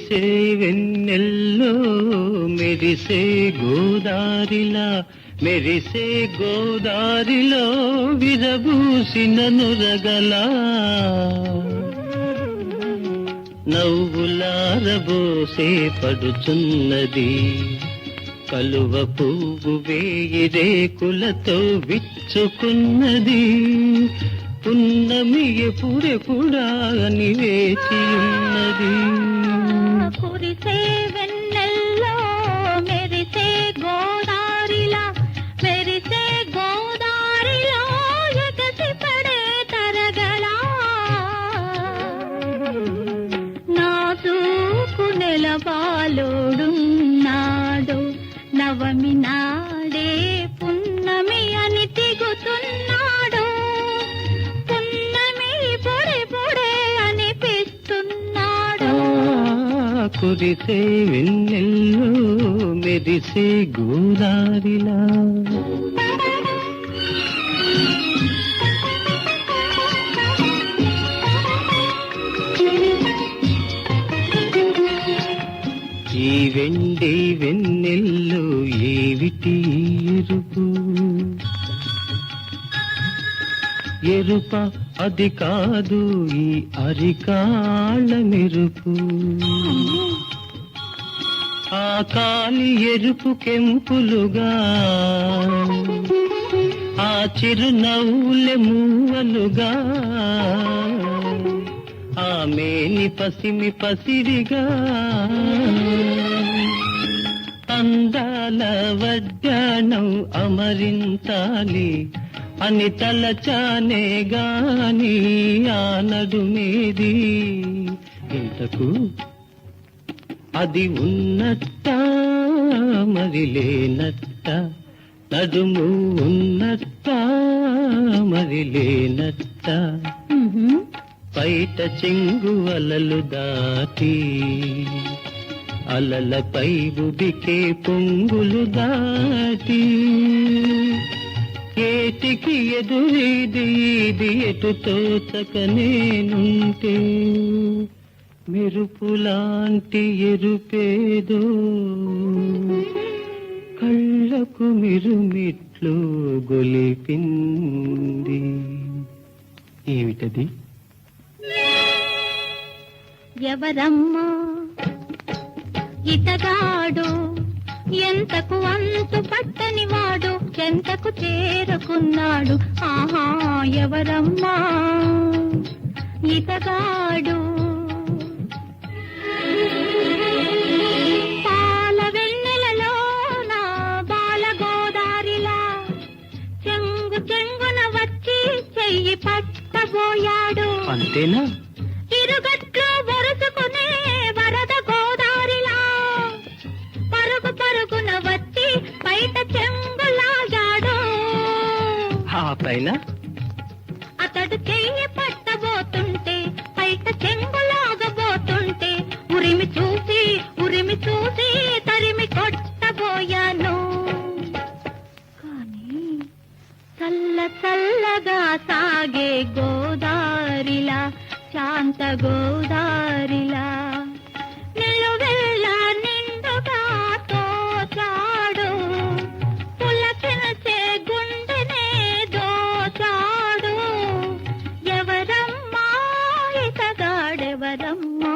కురిసే వెన్నెల్లో మెరిసే గోదారిలా మెరిసే గోదారిలో విరబూసిన నురగలా నవ్వులారబోసే పడుచున్నది కలువ పువ్వు వేయి రేకులతో విచ్చుకున్నది పున్నమి ఎప్పుడెప్పుడా అని వేచి ఉన్నది. కురిసే వెన్నెల్లో మెరిసే గోదారిలా మెరిసే గోదారిలో ఎగసి పడే తరగలా నాజూకు నెలవాలోడున్నాడు నవమి నాడే పున్నమి అని తిగుతున్నాడు పున్నమి పొడే పొడే అనిపిస్తున్నాడు. కురిసే వెన్నెల్లో మెరిసే గోదారిలా ఈ వెండి వెన్నెల్లో ఏవిటి ఎరుపు ఎరుప అది కాదు ఈ అరికాళ్ళ మెరుపు ఆ కాలి ఎరుపు కెంపులుగా ఆ చిరునవ్వులే మూవలుగా ఆమెని పసిమి పసిరిగా అందాల వడ్డాణం అమరించాలి అని తలచానే గాని ఆ నడుమేది ఇంతకు అది ఉన్నట్ట మరి లేనట్ట నడుము ఉన్నట్ట మరి లేనట్ట బయట చెంగు అలలు దాటి అలలపై ఉబికే పొంగులు దాటి ఏటికి ఎదురీది ఇది ఎటు తోచక నేనుంటే మెరుపులాంటి ఎరుపేదో కళ్ళకు మిరుమిట్లు గొలిపింది. ఏమిటది? ఎవరమ్మా ఇతగాడు ఎంతకు అంతు పట్టని వాడు ఎంతకు చేరుకున్నాడు ఆహా ఎవరమ్మా ఇతగాడు పాల వెన్నెలలో నా బాల గోదారిలా చెంగు చెంగున వచ్చి చెయ్యి పట్టబోయాడు. అంతేనా? ఇరుగట్లు వరుసుకునే వరద గోదారిలా పరుగు పరుగున వచ్చి బయట చెంగులాగాడు. ఆ పైన అతడు చెయ్యి పట్టబోతుంటే బయట చెంగులాగబోతుంటే ఉరిమి చూసి తరిమి కొట్టబోయాను. కానీ చల్ల చల్లగా సాగే గోదారిలా శాంత గోదారిలా నిలువెల్ల నిండుగా తోచాడు పులకినచే గుండెనే దోచాడు. ఎవరమ్మా ఇతగాడెవరమ్మా